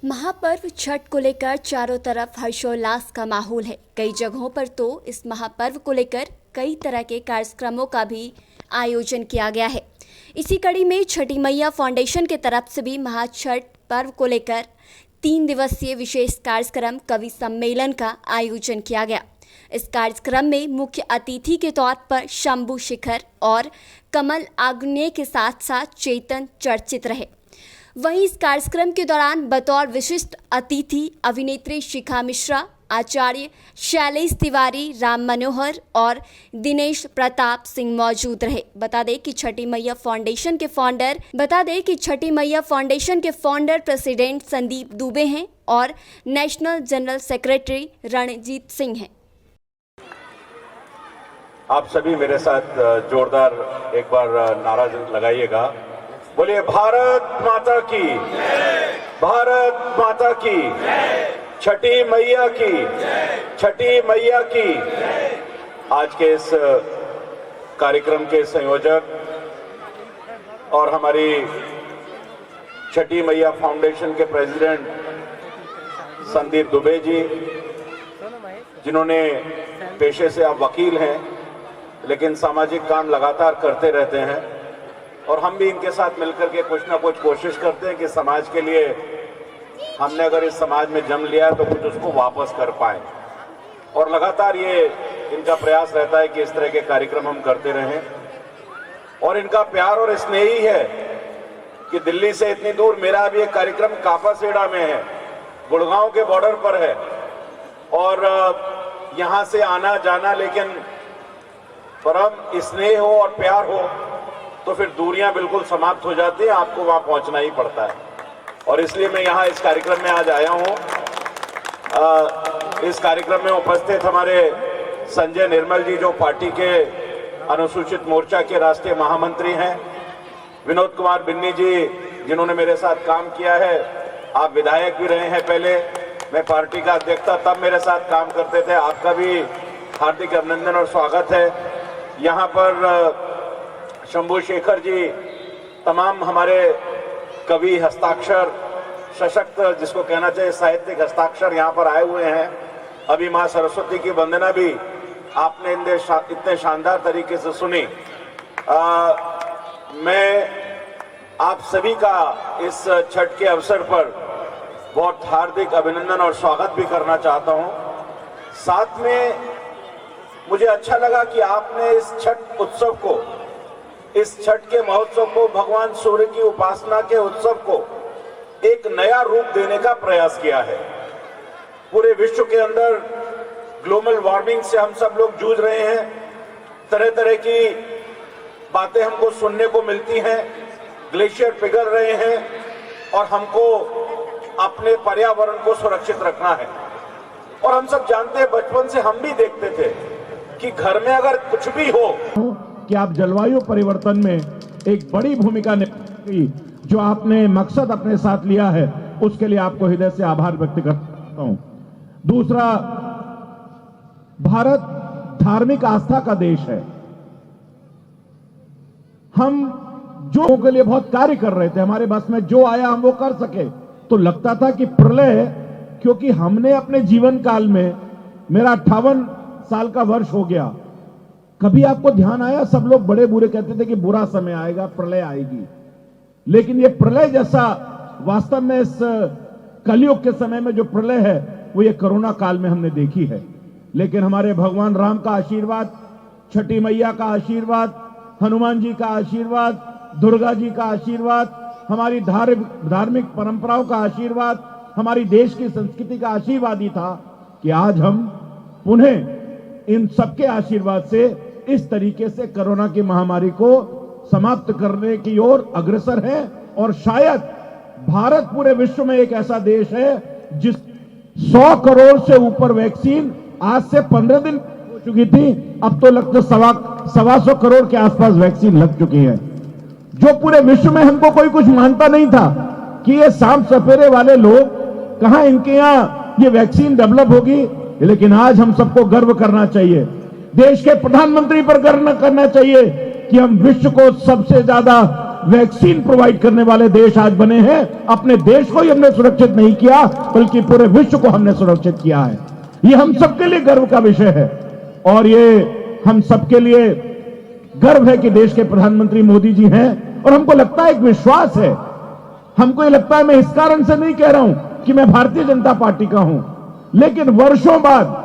महापर्व छठ को लेकर चारों तरफ हर्षोल्लास का माहौल है। कई जगहों पर तो इस महापर्व को लेकर कई तरह के कार्यक्रमों का भी आयोजन किया गया है। इसी कड़ी में छठी मैया फाउंडेशन के तरफ से भी महाछठ पर्व को लेकर 3 दिवसीय विशेष कार्यक्रम कवि सम्मेलन का आयोजन किया गया। इस कार्यक्रम में मुख्य अतिथि के तौर पर शंभू शेखर और कमल आग्नेय के साथ साथ चेतन चर्चित रहे। वहीं इस कार्यक्रम के दौरान बतौर विशिष्ट अतिथि अभिनेत्री शिखा मिश्रा, आचार्य शैलेश तिवारी, राम मनोहर और दिनेश प्रताप सिंह मौजूद रहे। बता दें कि छठी मैया फाउंडेशन के फाउंडर प्रेसिडेंट संदीप दुबे हैं और national general secretary Ranjit Singh हैं। आप सभी मेरे साथ जोरदार एक बार नारा लगाइएगा। बोलिए भारत माता की, भारत माता की, छठी मैया की, छठी मैया की। आज के इस कार्यक्रम के संयोजक और हमारी छठी मैया फाउंडेशन के प्रेसिडेंट संदीप दुबे जी, जिन्होंने पेशे से आप वकील हैं लेकिन सामाजिक काम लगातार करते रहते हैं और हम भी इनके साथ मिलकर के कुछ ना कुछ कोशिश करते हैं कि समाज के लिए हमने अगर इस समाज में जन्म लिया है तो कुछ उसको वापस कर पाए। और लगातार ये इनका प्रयास रहता है कि इस तरह के कार्यक्रम हम करते रहें। और इनका प्यार और स्नेह ही है कि दिल्ली से इतनी दूर मेरा भी एक कार्यक्रम कापासेड़ा में है, गुड़गांव के बॉर्डर पर है, और यहाँ से आना जाना, लेकिन परम स्नेह हो और प्यार हो तो फिर दूरियां बिल्कुल समाप्त हो जाती हैं, आपको वहां पहुंचना ही पड़ता है। और इसलिए मैं यहाँ इस कार्यक्रम में आज आया हूँ। इस कार्यक्रम में उपस्थित हमारे संजय निर्मल जी, जो पार्टी के अनुसूचित मोर्चा के राष्ट्रीय महामंत्री हैं, विनोद कुमार बिन्नी जी, जिन्होंने मेरे साथ काम किया है, आप विधायक भी रहे हैं पहले, मैं पार्टी का अध्यक्ष था तब मेरे साथ काम करते थे, आपका भी हार्दिक अभिनंदन और स्वागत है। यहाँ पर शंभू शेखर जी, तमाम हमारे कवि, हस्ताक्षर सशक्त, जिसको कहना चाहिए साहित्यिक हस्ताक्षर, यहाँ पर आए हुए हैं। अभी माँ सरस्वती की वंदना भी आपने इतने शानदार तरीके से सुनी। मैं आप सभी का इस छठ के अवसर पर बहुत हार्दिक अभिनंदन और स्वागत भी करना चाहता हूँ। साथ में मुझे अच्छा लगा कि आपने इस छठ उत्सव को, इस छठ के महोत्सव को, भगवान सूर्य की उपासना के उत्सव को एक नया रूप देने का प्रयास किया है। पूरे विश्व के अंदर ग्लोबल वार्मिंग से हम सब लोग जूझ रहे हैं, तरह तरह की बातें हमको सुनने को मिलती हैं, ग्लेशियर पिघल रहे हैं और हमको अपने पर्यावरण को सुरक्षित रखना है। और हम सब जानते हैं, बचपन से हम भी देखते थे कि घर में अगर कुछ भी हो कि आप जलवायु परिवर्तन में एक बड़ी भूमिका निभाई, जो आपने मकसद अपने साथ लिया है, उसके लिए आपको हृदय से आभार व्यक्त करता हूं। दूसरा, भारत धार्मिक आस्था का देश है। हम जो के लिए बहुत कार्य कर रहे थे, हमारे बस में जो आया हम वो कर सके। तो लगता था कि प्रलय, क्योंकि हमने अपने जीवन काल में, मेरा 58 साल का वर्ष हो गया, कभी आपको ध्यान आया, सब लोग बड़े बुरे कहते थे कि बुरा समय आएगा, प्रलय आएगी, लेकिन ये प्रलय जैसा वास्तव में इस कलयुग के समय में जो प्रलय है वो ये कोरोना काल में हमने देखी है। लेकिन हमारे भगवान राम का आशीर्वाद, छठी मैया का आशीर्वाद, हनुमान जी का आशीर्वाद, दुर्गा जी का आशीर्वाद, हमारी धार्मिक परंपराओं का आशीर्वाद, हमारी देश की संस्कृति का आशीर्वाद ही था कि आज हम पुनः इन सबके आशीर्वाद से इस तरीके से कोरोना की महामारी को समाप्त करने की ओर अग्रसर है। और शायद भारत पूरे विश्व में एक ऐसा देश है जिस 100 करोड़ से ऊपर वैक्सीन आज से 15 दिन हो चुकी थी, अब तो लगता 125 करोड़ के आसपास वैक्सीन लग चुकी है। जो पूरे विश्व में हमको कोई मानता नहीं था कि ये सांप सपेरे वाले लोग कहां, इनके यहां ये वैक्सीन डेवलप होगी, लेकिन आज हम सबको गर्व करना चाहिए, देश के प्रधानमंत्री पर गर्व करना चाहिए कि हम विश्व को सबसे ज्यादा वैक्सीन प्रोवाइड करने वाले देश आज बने हैं। अपने देश को ही हमने सुरक्षित नहीं किया, बल्कि पूरे विश्व को हमने सुरक्षित किया है। ये हम सबके लिए गर्व का विषय है और ये हम सबके लिए गर्व है कि देश के प्रधानमंत्री मोदी जी हैं। और हमको लगता है, एक विश्वास है, हमको ये लगता है, मैं इस कारण से नहीं कह रहा हूं कि मैं भारतीय जनता पार्टी का हूं, लेकिन वर्षों बाद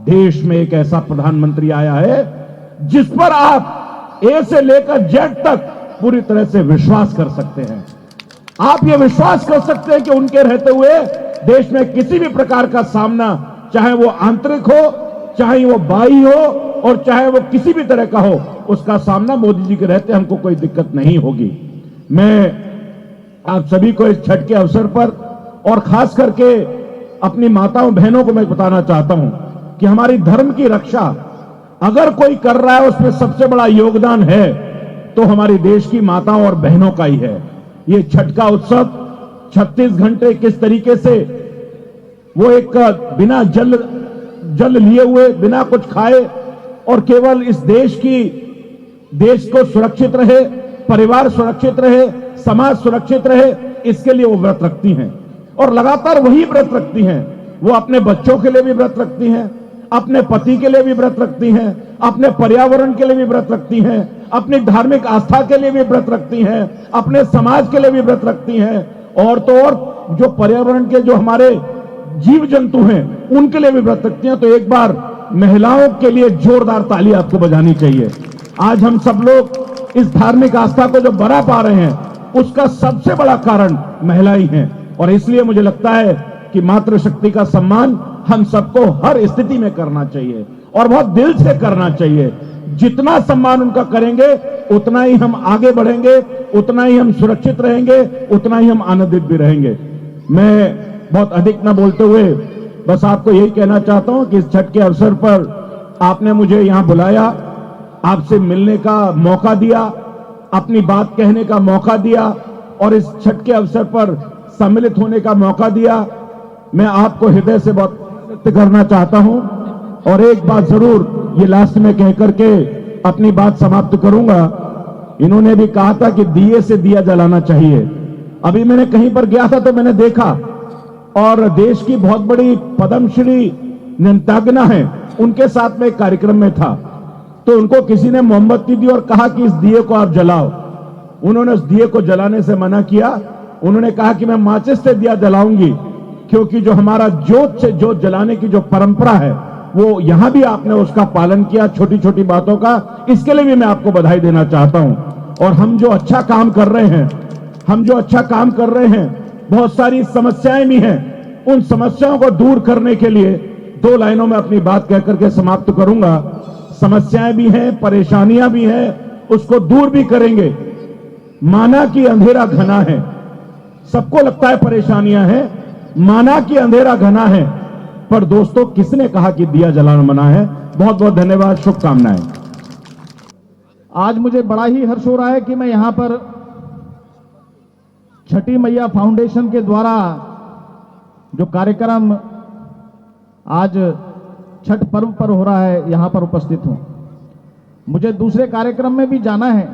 देश में एक ऐसा प्रधानमंत्री आया है जिस पर आप ए से लेकर जेड तक पूरी तरह से विश्वास कर सकते हैं। आप ये विश्वास कर सकते हैं कि उनके रहते हुए देश में किसी भी प्रकार का सामना, चाहे वो आंतरिक हो, चाहे वो बाह्य हो और चाहे वो किसी भी तरह का हो, उसका सामना मोदी जी के रहते हमको कोई दिक्कत नहीं होगी। मैं आप सभी को इस छठ के अवसर पर और खास करके अपनी माताओं बहनों को मैं बताना चाहता हूं कि हमारी धर्म की रक्षा अगर कोई कर रहा है, उसमें सबसे बड़ा योगदान है तो हमारी देश की माताओं और बहनों का ही है। ये छठ का उत्सव 36 घंटे किस तरीके से वो एक बिना जल लिए हुए, बिना कुछ खाए और केवल इस देश को सुरक्षित रहे, परिवार सुरक्षित रहे, समाज सुरक्षित रहे, इसके लिए वो व्रत रखती हैं और लगातार वही व्रत रखती हैं। वो अपने बच्चों के लिए भी व्रत रखती हैं, अपने पति के लिए भी व्रत रखती हैं, अपने पर्यावरण के लिए भी व्रत रखती हैं, अपनी धार्मिक आस्था के लिए भी व्रत रखती हैं, अपने समाज के लिए भी व्रत रखती हैं और तो और जो पर्यावरण के जो हमारे जीव जंतु हैं उनके लिए भी व्रत रखती हैं। तो एक बार महिलाओं के लिए जोरदार ताली आपको बजानी चाहिए। आज हम सब लोग इस धार्मिक आस्था को जो बना पा रहे हैं, उसका सबसे बड़ा कारण महिलाएं हैं और इसलिए मुझे लगता है कि मातृशक्ति का सम्मान हम सबको हर स्थिति में करना चाहिए और बहुत दिल से करना चाहिए। जितना सम्मान उनका करेंगे उतना ही हम आगे बढ़ेंगे, उतना ही हम सुरक्षित रहेंगे, उतना ही हम आनंदित भी रहेंगे। मैं बहुत अधिक न बोलते हुए बस आपको यही कहना चाहता हूं कि इस छठ के अवसर पर आपने मुझे यहां बुलाया, आपसे मिलने का मौका दिया, अपनी बात कहने का मौका दिया और इस छठ के अवसर पर सम्मिलित होने का मौका दिया। मैं आपको हृदय से बहुत व्यक्त करना चाहता हूं और एक बात जरूर ये लास्ट में कह करके अपनी बात समाप्त करूंगा। इन्होंने भी कहा था कि दिए से दिया जलाना चाहिए। अभी मैंने कहीं पर गया था तो मैंने देखा और देश की बहुत बड़ी पद्मश्री नृत्यांगना है, उनके साथ में एक कार्यक्रम में था तो उनको किसी ने मोमबत्ती दी और कहा कि इस दिए को आप जलाओ। उन्होंने उस दिए को जलाने से मना किया। उन्होंने कहा कि मैं माचिस से दिया जलाऊंगी, क्योंकि जो हमारा जोत से जोत जलाने की जो परंपरा है वो यहां भी आपने उसका पालन किया, छोटी छोटी बातों का। इसके लिए भी मैं आपको बधाई देना चाहता हूं। और हम जो अच्छा काम कर रहे हैं, बहुत सारी समस्याएं भी हैं, उन समस्याओं को दूर करने के लिए 2 लाइनों में अपनी बात कहकर के समाप्त करूंगा। समस्याएं भी हैं, परेशानियां भी हैं, उसको दूर भी करेंगे। माना कि अंधेरा घना है, सबको लगता है परेशानियां हैं, माना कि अंधेरा घना है, पर दोस्तों किसने कहा कि दिया जलाना मना है? बहुत बहुत धन्यवाद, शुभकामनाएं। आज मुझे बड़ा ही हर्ष हो रहा है कि मैं यहां पर छठी मैया फाउंडेशन के द्वारा जो कार्यक्रम आज छठ पर्व पर हो रहा है, यहां पर उपस्थित हूं। मुझे दूसरे कार्यक्रम में भी जाना है,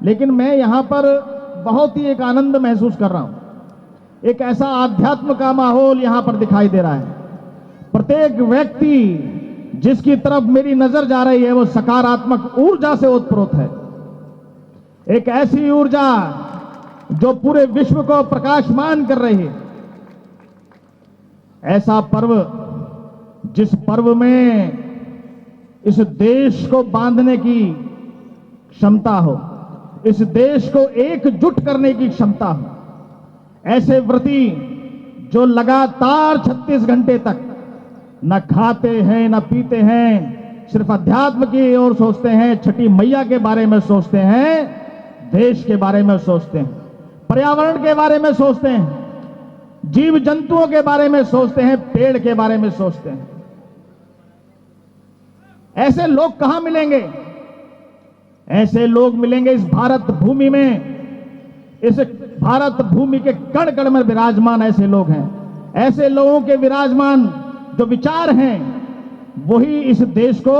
लेकिन मैं यहां पर बहुत ही एक आनंद महसूस कर रहा हूं। एक ऐसा आध्यात्म का माहौल यहां पर दिखाई दे रहा है। प्रत्येक व्यक्ति जिसकी तरफ मेरी नजर जा रही है वो सकारात्मक ऊर्जा से ओतप्रोत है। एक ऐसी ऊर्जा जो पूरे विश्व को प्रकाशमान कर रही है। ऐसा पर्व जिस पर्व में इस देश को बांधने की क्षमता हो, इस देश को एकजुट करने की क्षमता हो। ऐसे व्रती जो लगातार 36 घंटे तक न खाते हैं न पीते हैं, सिर्फ अध्यात्म की ओर सोचते हैं, छठी मैया के बारे में सोचते हैं, देश के बारे में सोचते हैं, पर्यावरण के बारे में सोचते हैं, जीव जंतुओं के बारे में सोचते हैं, पेड़ के बारे में सोचते हैं। ऐसे लोग कहां मिलेंगे? ऐसे लोग मिलेंगे इस भारत भूमि में। इस भारत भूमि के कण कण में विराजमान ऐसे लोग हैं। ऐसे लोगों के विराजमान जो विचार हैं वही इस देश को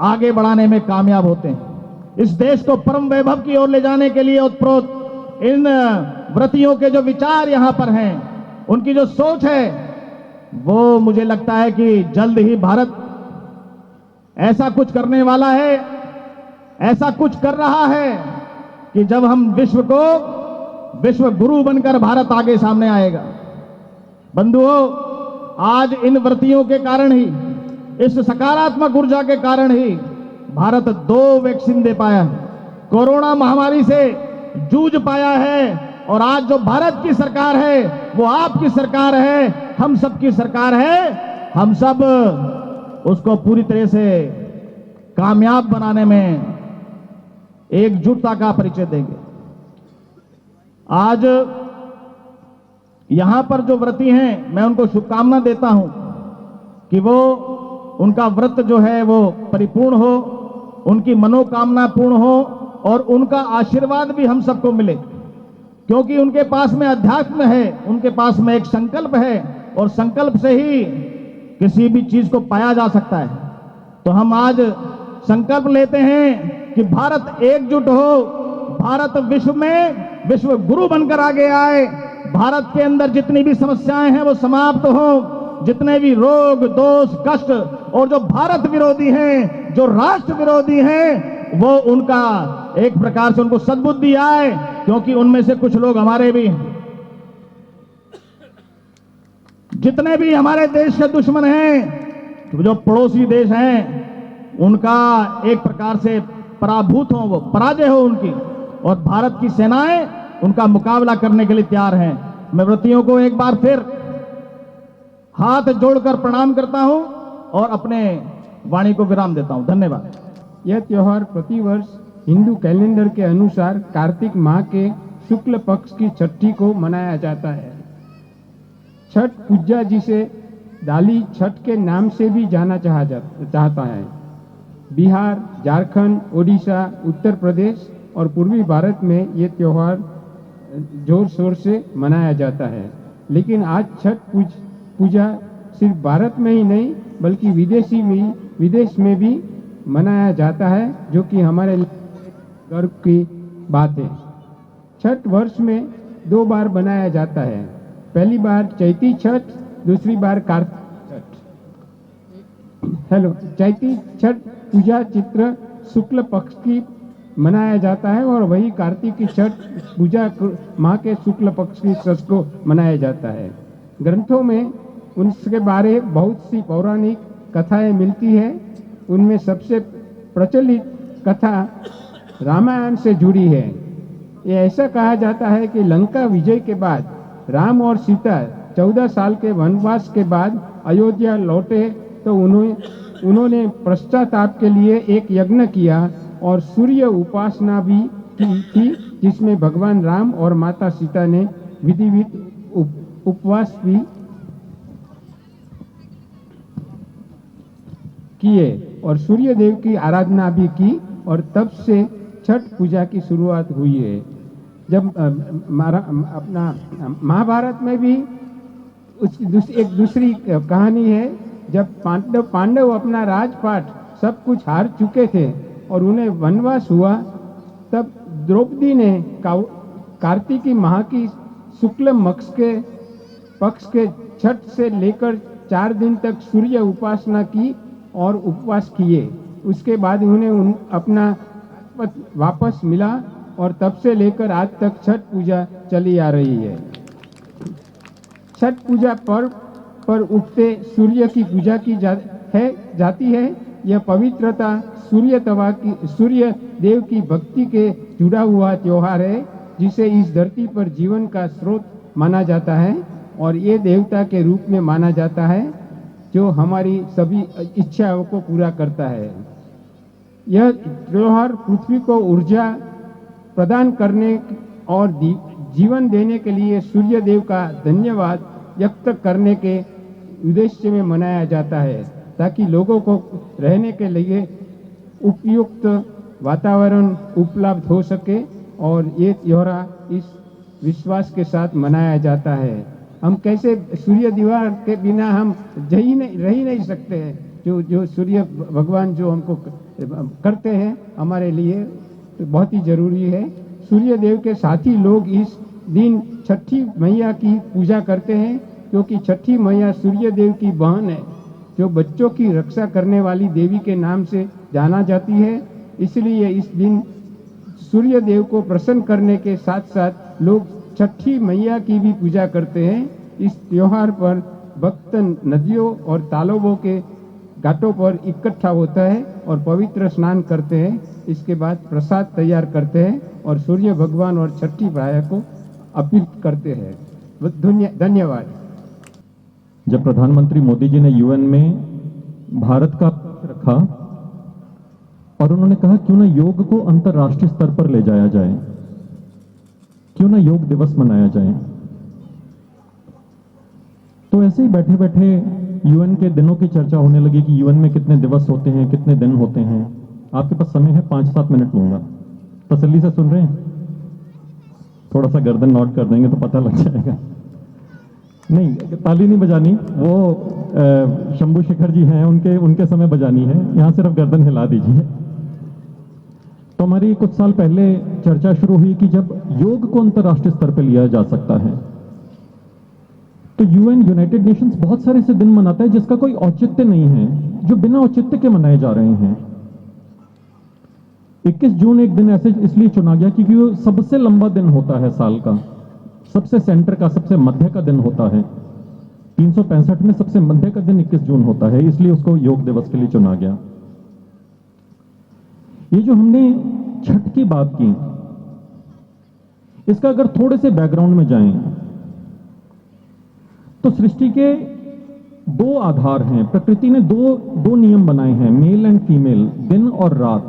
आगे बढ़ाने में कामयाब होते हैं। इस देश को परम वैभव की ओर ले जाने के लिए उत्प्रोत इन व्रतियों के जो विचार यहां पर हैं, उनकी जो सोच है, वो मुझे लगता है कि जल्द ही भारत ऐसा कुछ करने वाला है, ऐसा कुछ कर रहा है कि जब हम विश्व गुरु बनकर भारत आगे सामने आएगा। बंधुओं, आज इन व्रतियों के कारण ही, इस सकारात्मक ऊर्जा के कारण ही भारत 2 वैक्सीन दे पाया है, कोरोना महामारी से जूझ पाया है। और आज जो भारत की सरकार है वो आपकी सरकार है, हम सबकी सरकार है। हम सब उसको पूरी तरह से कामयाब बनाने में एकजुटता का परिचय देंगे। आज यहां पर जो व्रती हैं, मैं उनको शुभकामना देता हूं कि वो उनका व्रत जो है वो परिपूर्ण हो, उनकी मनोकामना पूर्ण हो और उनका आशीर्वाद भी हम सबको मिले, क्योंकि उनके पास में अध्यात्म है, उनके पास में एक संकल्प है और संकल्प से ही किसी भी चीज को पाया जा सकता है। तो हम आज संकल्प लेते हैं कि भारत एकजुट हो, भारत विश्व गुरु बनकर आगे आए, भारत के अंदर जितनी भी समस्याएं हैं वो समाप्त हो, जितने भी रोग दोष कष्ट और जो भारत विरोधी हैं, जो राष्ट्र विरोधी हैं, वो उनका एक प्रकार से उनको सद्बुद्धि आए, क्योंकि उनमें से कुछ लोग हमारे भी हैं। जितने भी हमारे देश के दुश्मन हैं, जो पड़ोसी देश हैं, उनका एक प्रकार से पराभूत हो, वो पराजय हो उनकी, और भारत की सेनाएं उनका मुकाबला करने के लिए तैयार हैं। मैं व्रतियों को एक बार फिर हाथ जोड़कर प्रणाम करता हूं और अपने वाणी को विराम देता हूं। धन्यवाद। यह त्योहार प्रतिवर्ष हिंदू कैलेंडर के अनुसार कार्तिक माह के शुक्ल पक्ष की छठी को मनाया जाता है। छठ पूजा, जिसे डाली छठ के नाम से भी जाना चाहता है, बिहार, झारखंड, ओडिशा, उत्तर प्रदेश और पूर्वी भारत में ये त्योहार जोर शोर से मनाया जाता है। लेकिन आज छठ पूजा सिर्फ भारत में ही नहीं बल्कि विदेश में भी मनाया जाता है, जो कि हमारे लिए गर्व की बात है। छठ वर्ष में 2 बार मनाया जाता है। पहली बार चैती छठ, दूसरी बार कार्तिक छठ। चैती छठ पूजा चित्र शुक्ल पक्ष की मनाया जाता है और वही कार्तिक की छठ पूजा माह के शुक्ल पक्ष की छठ को मनाया जाता है। ग्रंथों में उनके बारे बहुत सी पौराणिक कथाएं मिलती है। उनमें सबसे प्रचलित कथा रामायण से जुड़ी है। ये ऐसा कहा जाता है कि लंका विजय के बाद राम और सीता 14 साल के वनवास के बाद अयोध्या लौटे तो उन्होंने पश्चाताप के लिए एक यज्ञ किया और सूर्य उपासना भी की थी, जिसमें भगवान राम और माता सीता ने विधिवत उपवास भी किए और सूर्य देव की आराधना भी की और तब से छठ पूजा की शुरुआत हुई है। जब अपना महाभारत में भी एक दूसरी कहानी है, जब पांडव अपना राजपाट सब कुछ हार चुके थे और उन्हें वनवास हुआ, तब द्रौपदी ने कार्तिकी माह की शुक्ल पक्ष के छठ से लेकर 4 दिन तक सूर्य उपासना की और उपवास किए। उसके बाद उन्हें अपना वापस मिला और तब से लेकर आज तक छठ पूजा चली आ रही है। छठ पूजा पर्व पर उगते सूर्य की पूजा की जाती है। यह पवित्रता सूर्य देव की भक्ति के जुड़ा हुआ त्योहार है, जिसे इस धरती पर जीवन का स्रोत माना जाता है और ये देवता के रूप में माना जाता है, जो हमारी सभी इच्छाओं को पूरा करता है। यह त्योहार पृथ्वी को ऊर्जा प्रदान करने और जीवन देने के लिए सूर्य देव का धन्यवाद व्यक्त करने के उद्देश्य में मनाया जाता है, ताकि लोगों को रहने के लिए उपयुक्त वातावरण उपलब्ध हो सके। और ये त्योहार इस विश्वास के साथ मनाया जाता है। हम कैसे सूर्य दीवार के बिना हम रह ही नहीं सकते हैं। जो सूर्य भगवान जो हमको करते हैं हमारे लिए तो बहुत ही जरूरी है। सूर्य देव के साथ ही लोग इस दिन छठी मैया की पूजा करते हैं, क्योंकि छठी मैया सूर्य देव की बहन है, जो बच्चों की रक्षा करने वाली देवी के नाम से जाना जाती है। इसलिए इस दिन सूर्य देव को प्रसन्न करने के साथ साथ लोग छठी मैया की भी पूजा करते हैं। इस त्योहार पर भक्त नदियों और तालाबों के घाटों पर इकट्ठा होता है और पवित्र स्नान करते हैं। इसके बाद प्रसाद तैयार करते हैं और सूर्य भगवान और छठी मैया को अर्पित करते हैं। धन्यवाद। जब प्रधानमंत्री मोदी जी ने यूएन में भारत का पक्ष रखा और उन्होंने कहा क्यों ना योग को अंतर्राष्ट्रीय स्तर पर ले जाया जाए, क्यों ना योग दिवस मनाया जाए, तो ऐसे ही बैठे बैठे यूएन के दिनों की चर्चा होने लगी कि यूएन में कितने दिवस होते हैं, कितने दिन होते हैं। आपके पास समय है, 5-7 मिनट लूंगा, तसल्ली से सुन रहे हैं? थोड़ा सा गर्दन नॉट कर देंगे तो पता लग जाएगा। नहीं, ताली नहीं बजानी, वो शंभू शेखर जी हैं, उनके समय बजानी है, यहां सिर्फ गर्दन हिला दीजिए। तो हमारी कुछ साल पहले चर्चा शुरू हुई कि जब योग को अंतर्राष्ट्रीय स्तर पर लिया जा सकता है तो यूएन, यूनाइटेड नेशंस बहुत सारे ऐसे दिन मनाता है जिसका कोई औचित्य नहीं है, जो बिना औचित्य के मनाए जा रहे हैं। 21 जून एक दिन ऐसे इसलिए चुना गया क्योंकि वो सबसे लंबा दिन होता है साल का, सबसे सेंटर का, सबसे मध्य का दिन होता है। 365 में सबसे मध्य का दिन 21 जून होता है, इसलिए उसको योग दिवस के लिए चुना गया। ये जो हमने छठ की बात की, इसका अगर थोड़े से बैकग्राउंड में जाएं तो सृष्टि के 2 आधार हैं। प्रकृति ने दो नियम बनाए हैं, मेल एंड फीमेल, दिन और रात,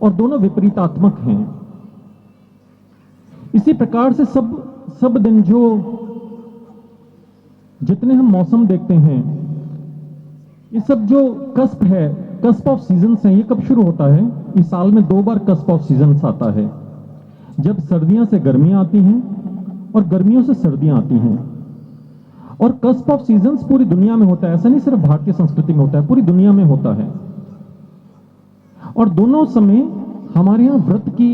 और दोनों विपरीतात्मक हैं। इसी प्रकार से सब दिन जो जितने हम मौसम देखते हैं, ये सब जो कस्प है, कस्प ऑफ सीजन्स हैं, ये कब शुरू होता है? इस साल में 2 बार कस्प ऑफ सीजन्स आता है, जब सर्दियां से गर्मियां आती हैं और गर्मियों से सर्दियां आती हैं। और कस्प ऑफ सीजन्स पूरी दुनिया में होता है, ऐसा नहीं सिर्फ भारतीय संस्कृति में होता है, पूरी दुनिया में होता है। और दोनों समय हमारे यहां व्रत की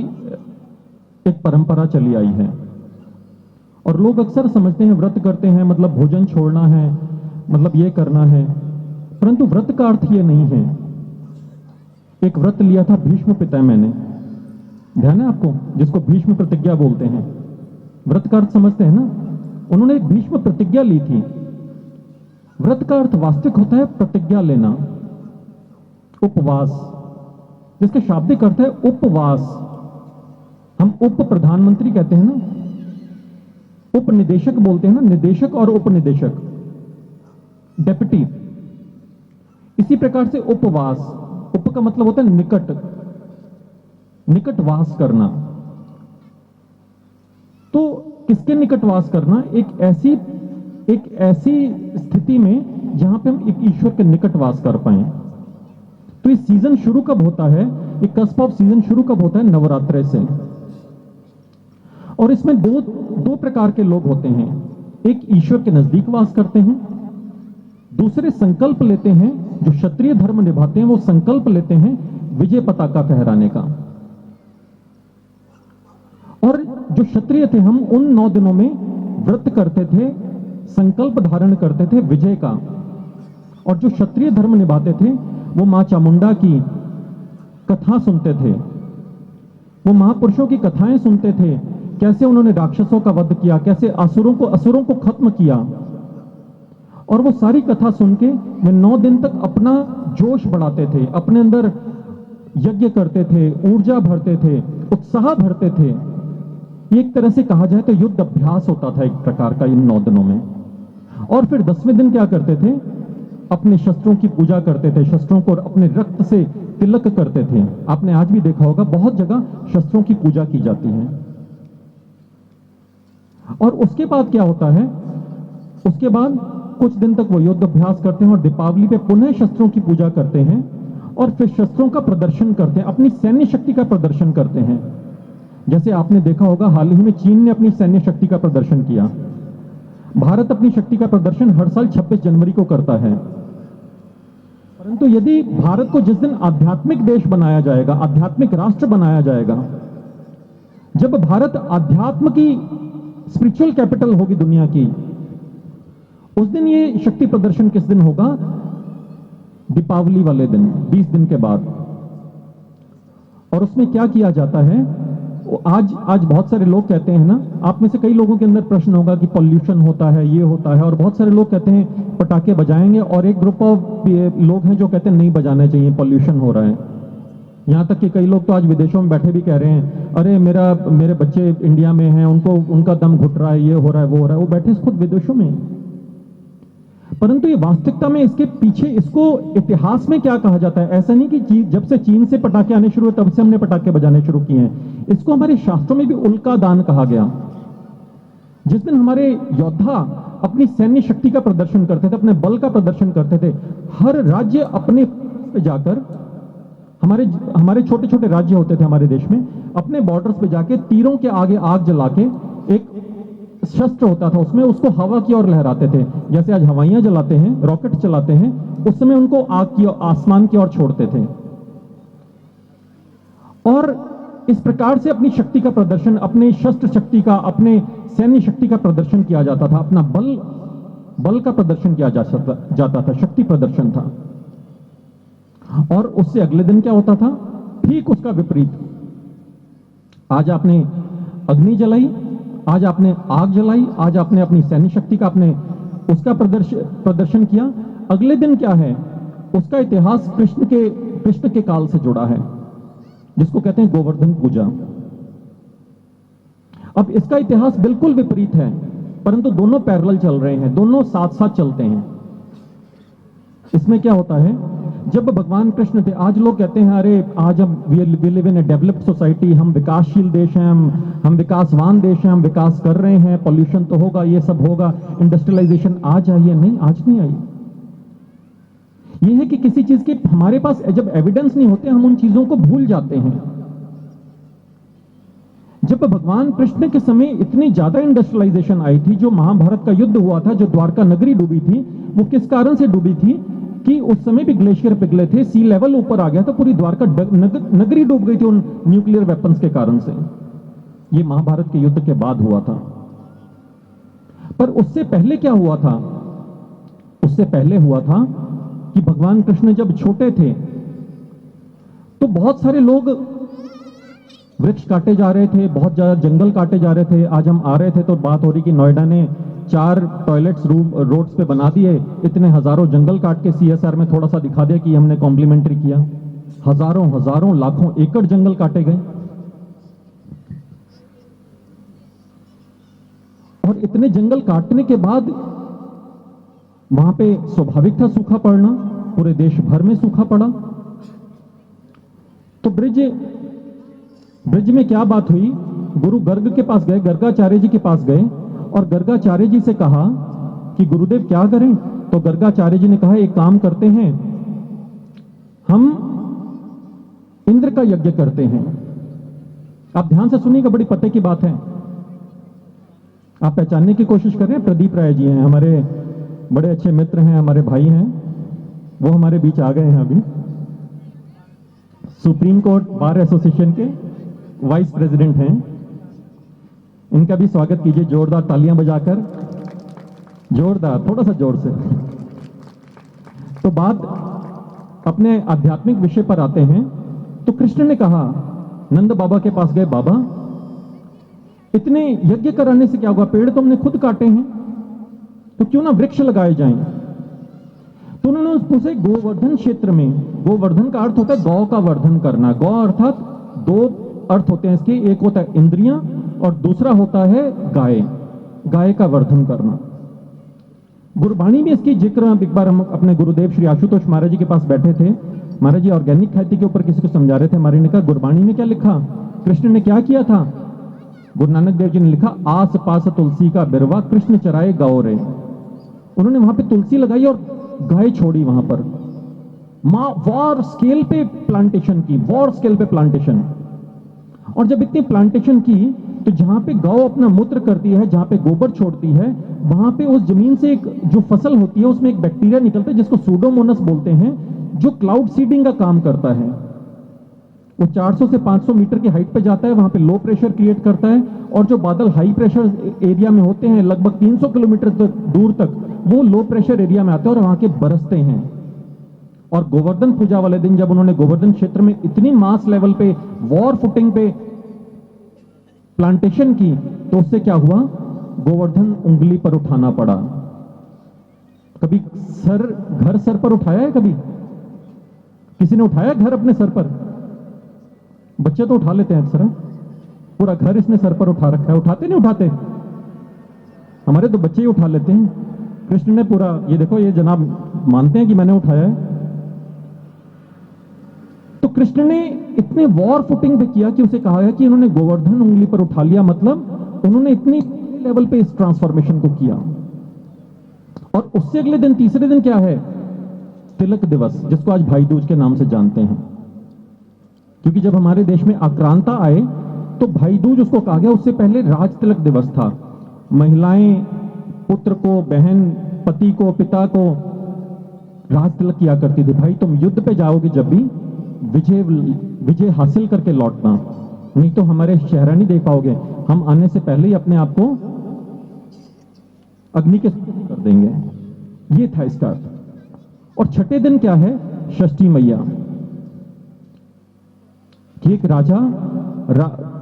एक परंपरा चली आई है, और लोग अक्सर समझते हैं व्रत करते हैं मतलब भोजन छोड़ना है, मतलब ये करना है, परंतु व्रत का अर्थ ये नहीं है। एक व्रत लिया था भीष्म पितामह ने, ध्यान है आपको, जिसको भीष्म प्रतिज्ञा बोलते हैं। व्रत का अर्थ समझते हैं ना? उन्होंने एक भीष्म प्रतिज्ञा ली थी। व्रत का अर्थ वास्तविक होता है प्रतिज्ञा लेना, उपवास, जिसका शाब्दिक अर्थ है उपवास। हम उप प्रधानमंत्री कहते हैं ना, उपनिदेशक बोलते हैं ना, निदेशक और उपनिदेशक, डेप्यूटी। इसी प्रकार से उपवास, उप का मतलब होता है निकट, निकटवास करना। तो किसके निकटवास करना? एक ऐसी स्थिति में जहां पे हम एक ईश्वर के निकटवास कर पाए। तो ये सीजन शुरू कब होता है? ये कस्प ऑफ सीजन शुरू कब होता है? नवरात्रे से। और इसमें दो प्रकार के लोग होते हैं, एक ईश्वर के नजदीक वास करते हैं, दूसरे संकल्प लेते हैं, जो क्षत्रिय धर्म निभाते हैं वो संकल्प लेते हैं विजय पताका फहराने का। और जो क्षत्रिय थे, हम उन 9 दिनों में व्रत करते थे, संकल्प धारण करते थे विजय का। और जो क्षत्रिय धर्म निभाते थे वो मां चामुंडा की कथा सुनते थे, वो महापुरुषों की कथाएं सुनते थे, कैसे उन्होंने राक्षसों का वध किया, कैसे असुरों को खत्म किया। और वो सारी कथा सुन के वे 9 दिन तक अपना जोश बढ़ाते थे, अपने अंदर यज्ञ करते थे, ऊर्जा भरते थे, उत्साह भरते थे। एक तरह से कहा जाए तो युद्ध अभ्यास होता था एक प्रकार का इन 9 दिनों में। और फिर 10वें दिन क्या करते थे? अपने शस्त्रों की पूजा करते थे, शस्त्रों को अपने रक्त से तिलक करते थे। आपने आज भी देखा होगा बहुत जगह शस्त्रों की पूजा की जाती है। और उसके बाद क्या होता है? उसके बाद कुछ दिन तक वो युद्ध अभ्यास करते हैं और दीपावली पे पुनः शस्त्रों की पूजा करते हैं और फिर शस्त्रों का प्रदर्शन करते हैं, अपनी सैन्य शक्ति का प्रदर्शन करते हैं। जैसे आपने देखा होगा हाल ही में चीन ने अपनी सैन्य शक्ति का प्रदर्शन किया। भारत अपनी शक्ति का प्रदर्शन हर साल 26 जनवरी को करता है। परंतु यदि भारत को जिस दिन आध्यात्मिक देश बनाया जाएगा, आध्यात्मिक राष्ट्र बनाया जाएगा, जब भारत अध्यात्म की स्पिरिचुअल कैपिटल होगी दुनिया की, उस दिन ये शक्ति प्रदर्शन किस दिन होगा? दीपावली वाले दिन, 20 दिन के बाद। और उसमें क्या किया जाता है? आज बहुत सारे लोग कहते हैं ना, आप में से कई लोगों के अंदर प्रश्न होगा कि पॉल्यूशन होता है, ये होता है, और बहुत सारे लोग कहते हैं पटाखे बजाएंगे, और एक ग्रुप ऑफ लोग हैं जो कहते हैं नहीं बजाने चाहिए, पॉल्यूशन हो रहा है। यहां तक कि कई लोग तो आज विदेशों में बैठे भी कह रहे हैं, अरे मेरे बच्चे इंडिया में हैं, उनका दम घुट रहा है, ये हो रहा है, वो हो रहा है, वो बैठे खुद विदेशों में। परंतु ये वास्तविकता में इसके पीछे, इसको इतिहास में क्या कहा जाता है? ऐसा नहीं कि जब से चीन से पटाखे आने शुरू हुए तब से हमने पटाखे बजाने शुरू किए हैं। इसको हमारे शास्त्रों में भी उल्का दान कहा गया। जिस दिन हमारे योद्धा अपनी सैन्य शक्ति का प्रदर्शन करते थे, अपने बल का प्रदर्शन करते थे, हर राज्य अपने पे जाकर, हमारे छोटे छोटे राज्य होते थे हमारे देश में, अपने बॉर्डर्स पे जाके तीरों के आगे आग जला के, एक शस्त्र होता था उसमें, उसको हवा की ओर लहराते थे। जैसे आज हवाइयां जलाते हैं, रॉकेट चलाते हैं, उस समय उनको आग की, आसमान की ओर छोड़ते थे। और इस प्रकार से अपनी शक्ति का प्रदर्शन, अपने शस्त्र शक्ति का, अपने सैन्य शक्ति का प्रदर्शन किया जाता था, अपना बल का प्रदर्शन किया जाता था, शक्ति प्रदर्शन था। और उससे अगले दिन क्या होता था? ठीक उसका विपरीत। आज आपने अग्नि जलाई, आज आपने आग जलाई, आज आपने अपनी सैन्य शक्ति का उसका प्रदर्शन किया। अगले दिन क्या है? उसका इतिहास कृष्ण के काल से जुड़ा है, जिसको कहते हैं गोवर्धन पूजा। अब इसका इतिहास बिल्कुल विपरीत है, परंतु दोनों पैरेलल चल रहे हैं, दोनों साथ साथ चलते हैं। इसमें क्या होता है? जब भगवान कृष्ण थे, आज लोग कहते हैं अरे आज हम we live in a developed society, हम विकासशील देश हैं, हम विकासवान देश हैं, हम विकास कर रहे हैं, पॉल्यूशन तो होगा, ये सब होगा, इंडस्ट्रियलाइजेशन आज आई है। नहीं, आज नहीं आई। ये है कि किसी चीज के हमारे पास जब एविडेंस नहीं होते, हम उन चीजों को भूल जाते हैं। जब भगवान कृष्ण के समय इतनी ज्यादा इंडस्ट्रियलाइजेशन आई थी, जो महाभारत का युद्ध हुआ था, जो द्वारका नगरी डूबी थी, वो किस कारण से डूबी थी? कि उस समय भी ग्लेशियर पिघले थे, सी लेवल ऊपर आ गया था, पूरी द्वारका नगरी डूब गई थी उन न्यूक्लियर वेपन्स के कारण से। ये महाभारत के युद्ध के बाद हुआ था। पर उससे पहले क्या हुआ था? उससे पहले हुआ था कि भगवान कृष्ण जब छोटे थे तो बहुत सारे लोग वृक्ष काटे जा रहे थे, बहुत ज्यादा जंगल काटे जा रहे थे। आज हम आ रहे थे तो बात हो रही कि नोएडा ने 4 टॉयलेट्स रोड्स पे बना दिए, इतने हजारों जंगल काट के CSR में थोड़ा सा दिखा दिया कि हमने कॉम्प्लीमेंट्री किया। हजारों लाखों एकड़ जंगल काटे गए, और इतने जंगल काटने के बाद वहां पे स्वाभाविक था सूखा पड़ना, पूरे देश भर में सूखा पड़ा। तो ब्रिज में क्या बात हुई? गुरु गर्ग के पास गए, गर्गाचार्य जी के पास गए, और गर्गाचार्य जी से कहा कि गुरुदेव क्या करें? तो गर्गाचार्य जी ने कहा एक काम करते हैं, हम इंद्र का यज्ञ करते हैं। आप ध्यान से सुनिएगा, बड़ी पते की बात है, आप पहचानने की कोशिश कर रहे हैं। प्रदीप राय जी हैं, हमारे बड़े अच्छे मित्र हैं, हमारे भाई हैं, वो हमारे बीच आ गए हैं अभी। सुप्रीम कोर्ट बार एसोसिएशन के वाइस प्रेसिडेंट हैं। इनका भी स्वागत कीजिए जोरदार तालियां बजाकर, जोरदार, थोड़ा सा जोर से। तो बात अपने आध्यात्मिक विषय पर आते हैं। तो कृष्ण ने कहा, नंद बाबा के पास गए, बाबा इतने यज्ञ कराने से क्या होगा? पेड़ तो हमने खुद काटे हैं, तो क्यों ना वृक्ष लगाए जाएं? तो उन्होंने उसे गोवर्धन क्षेत्र में, गोवर्धन का अर्थ होता है गौ का वर्धन करना। गौ अर्थात 2 अर्थ होते हैं इसके, एक होता है इंद्रियां और दूसरा होता है गाय, गाय का वर्धन करना। गुरबाणी में इसकी जिक्र, एक बार हम अपने गुरुदेव श्री आशुतोष महाराज जी के पास बैठे थे, महाराज जी ऑर्गेनिक खेती के ऊपर किसी को समझा रहे थे। महाराज ने कहा गुरबाणी में क्या लिखा, कृष्ण ने क्या किया था? गुरु नानक देव जी ने लिखा, आस पास तुलसी का बिरवा कृष्ण चराए गाओ रे। उन्होंने वहां पे तुलसी लगाई और गाय छोड़ी वहां पर। वॉर स्केल पे प्लांटेशन की, वॉर स्केल पे प्लांटेशन। और जब इतनी प्लांटेशन की तो जहां पे गौ अपना मूत्र करती है, जहां पे गोबर छोड़ती है, वहां पे उस जमीन से एक जो फसल होती है उसमें एक बैक्टीरिया निकलता है जिसको सूडोमोनास बोलते हैं, जो क्लाउड सीडिंग का काम करता है। वो 400 से 500 मीटर की हाइट पे जाता है, वहां पे लो प्रेशर क्रिएट करता है, और जो बादल हाई प्रेशर एरिया में होते हैं लगभग 300 किलोमीटर तक दूर तक, वो लो प्रेशर एरिया में आते हैं और वहां के बरसते हैं। और गोवर्धन पूजा वाले दिन जब उन्होंने गोवर्धन क्षेत्र में इतनी मास लेवल पे वॉर फुटिंग पे प्लांटेशन की, तो उससे क्या हुआ, गोवर्धन उंगली पर उठाना पड़ा। कभी घर सर पर उठाया है? कभी किसी ने उठाया घर अपने सर पर? बच्चे तो उठा लेते हैं अक्सर, पूरा घर इसने सर पर उठा रखा है। उठाते नहीं उठाते? हमारे तो बच्चे ही उठा लेते हैं। कृष्ण ने पूरा, ये देखो, ये जनाब मानते हैं कि मैंने उठाया है। तो कृष्ण ने इतने वॉर फुटिंग पे किया कि उसे कहा है कि इन्होंने गोवर्धन उंगली पर उठा लिया, मतलब उन्होंने इतनी लेवल पे इस ट्रांसफॉर्मेशन को किया। और उससे अगले दिन, तीसरे दिन क्या है, तिलक दिवस, जिसको आज भाई दूज के नाम से जानते हैं। क्योंकि जब हमारे देश में आक्रांता आए तो भाई दूज उसको कहा गया। उससे पहले राज तिलक दिवस था। महिलाएं पुत्र को, बहन पति को, पिता को राज तिलक किया करती थी। भाई तुम युद्ध पे जाओगे जब भी, विजय हासिल करके लौटना, नहीं तो हमारे चेहरा नहीं देख पाओगे। हम आने से पहले ही अपने आप को अग्नि के कर देंगे। ये था इसका अर्थ। और छठे दिन क्या है, षष्ठी मैया, कि एक राजा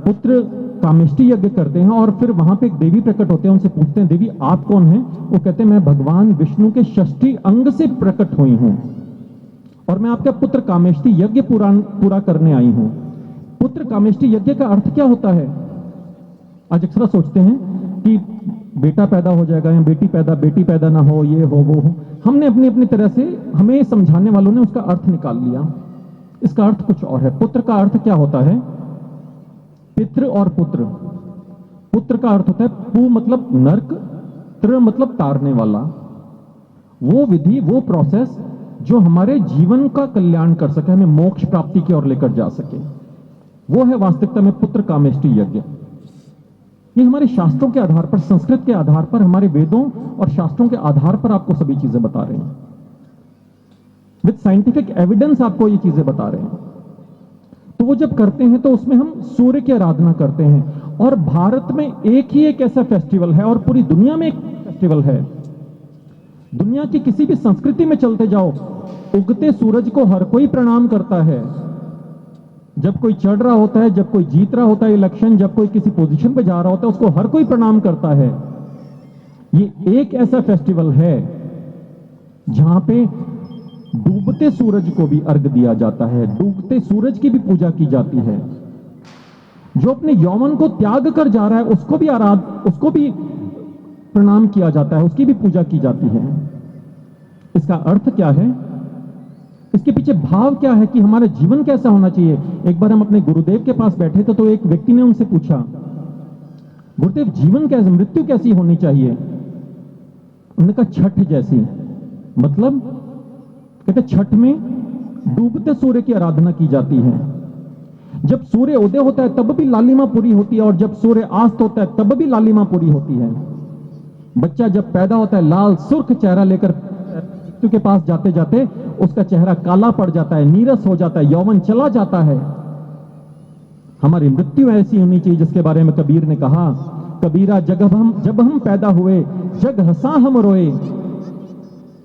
पुत्र कामेष्टि यज्ञ करते हैं और फिर वहां पे एक देवी प्रकट होते हैं। उनसे पूछते हैं, देवी आप कौन हैं? वो कहते हैं, मैं भगवान विष्णु के षष्ठी अंग से प्रकट हुई हूं और मैं आपका पुत्र कामेष्टि यज्ञ पूरा करने आई हूं। पुत्र कामेष्टि यज्ञ का अर्थ क्या होता है? आज अक्सर सोचते हैं कि बेटा पैदा हो जाएगा या बेटी पैदा ना हो, ये हो वो हो। हमने अपनी अपनी तरह से, हमें समझाने वालों ने उसका अर्थ निकाल लिया। इसका अर्थ कुछ और है। पुत्र का अर्थ क्या होता है? पितृ और पुत्र। पुत्र का अर्थ होता है पु मतलब नरक, त्र मतलब तारने वाला। वो विधि, वो प्रोसेस जो हमारे जीवन का कल्याण कर सके, हमें मोक्ष प्राप्ति की ओर लेकर जा सके, वो है वास्तविकता में पुत्र कामेष्टि यज्ञ। ये हमारे शास्त्रों के आधार पर, संस्कृत के आधार पर, हमारे वेदों और शास्त्रों के आधार पर आपको सभी चीजें बता रहे हैं। विद साइंटिफिक एविडेंस आपको ये चीजें बता रहे हैं। तो वो जब करते हैं तो उसमें हम सूर्य की आराधना करते हैं। और भारत में एक ही एक ऐसा फेस्टिवल है, और पूरी दुनिया में एक फेस्टिवल है। दुनिया की किसी भी संस्कृति में चलते जाओ, उगते सूरज को हर कोई प्रणाम करता है। जब कोई चढ़ रहा होता है, जब कोई जीत रहा होता है इलेक्शन, जब कोई किसी पोजीशन पे जा रहा होता है, उसको हर कोई प्रणाम करता है। ये एक ऐसा फेस्टिवल है जहां पे डूबते सूरज को भी अर्घ दिया जाता है, डूबते सूरज की भी पूजा की जाती है। जो अपने यौवन को त्याग कर जा रहा है उसको भी प्रणाम किया जाता है, उसकी भी पूजा की जाती है। इसका अर्थ क्या है? इसके पीछे भाव क्या है कि हमारा जीवन कैसा होना चाहिए? एक बार हम अपने गुरुदेव के पास बैठे थे, तो एक व्यक्ति ने उनसे पूछा, गुरुदेव जीवन कैसे, मृत्यु कैसी होनी चाहिए? उन्होंने कहा छठ जैसी। मतलब कहते छठ में डूबते सूर्य की आराधना की जाती है। जब सूर्य उदय होता है तब भी लालिमा पूरी होती है, और जब सूर्य अस्त होता है तब भी लालिमा पूरी होती है। बच्चा जब पैदा होता है, लाल सुर्ख चेहरा लेकर मृत्यु के पास जाते जाते उसका चेहरा काला पड़ जाता है, नीरस हो जाता है, यौवन चला जाता है। हमारी मृत्यु ऐसी होनी चाहिए जिसके बारे में कबीर ने कहा, कबीरा जब हम पैदा हुए, जग हंसा हम रोए,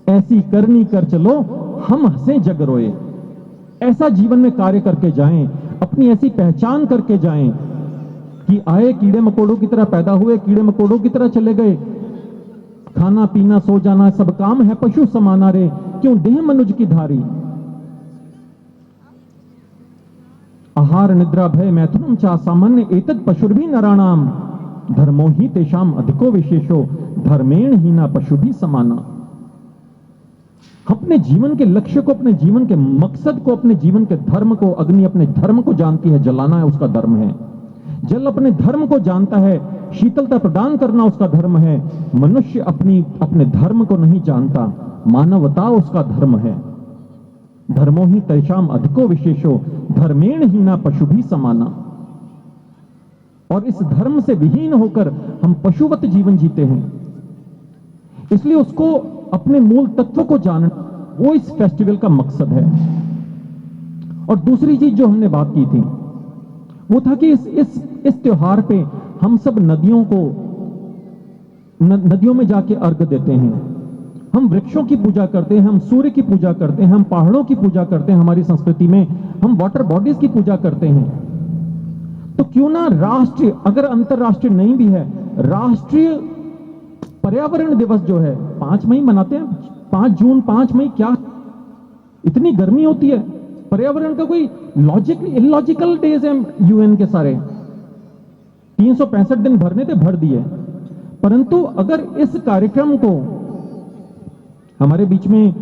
ऐसी करनी कर चलो हम हंसे जग रोए। ऐसा जीवन में कार्य करके जाएं, अपनी ऐसी पहचान करके जाएं कि आए कीड़े मकोड़ों की तरह पैदा हुए, कीड़े मकोड़ों की तरह चले गए। खाना पीना सो जाना सब काम है पशु समाना रे, क्यों देह मनुज की धारी। आहार निद्रा भय मैथुनम चा सामान्य एतद पशुर भी नराणाम, धर्मो ही तेषाम अधिको विशेषो, धर्मेण हीना पशु भी समाना। अपने जीवन के लक्ष्य को, अपने जीवन के मकसद को, अपने जीवन के धर्म को, अग्नि अपने धर्म को जानती है, जलाना है उसका धर्म है। जल अपने धर्म को जानता है, शीतलता प्रदान करना उसका धर्म है। मनुष्य अपने धर्म को नहीं जानता, मानवता उसका धर्म है। धर्मो ही तेषाम अधिको विशेषो, धर्मेण हीना पशु भी समाना। और इस धर्म से विहीन होकर हम पशुवत जीवन जीते हैं। इसलिए उसको अपने मूल तत्व को जानना, वो इस फेस्टिवल का मकसद है। और दूसरी चीज जो हमने बात की थी वो था कि इस त्योहार पे हम सब नदियों में जाके अर्घ देते हैं, हम वृक्षों की पूजा करते हैं, हम सूर्य की पूजा करते हैं, हम पहाड़ों की पूजा करते हैं, हमारी संस्कृति में हम वाटर बॉडीज की पूजा करते हैं। तो क्यों ना राष्ट्रीय, अगर अंतरराष्ट्रीय नहीं भी है, राष्ट्रीय पर्यावरण दिवस जो है 5 मई मनाते हैं, 5 जून 5 मई, क्या इतनी गर्मी होती है? पर्यावरण का कोई इलॉजिकल डेज हैं यूएन के सारे, 365 दिन भरने थे, भर दिए। परंतु अगर इस कार्यक्रम को, हमारे बीच में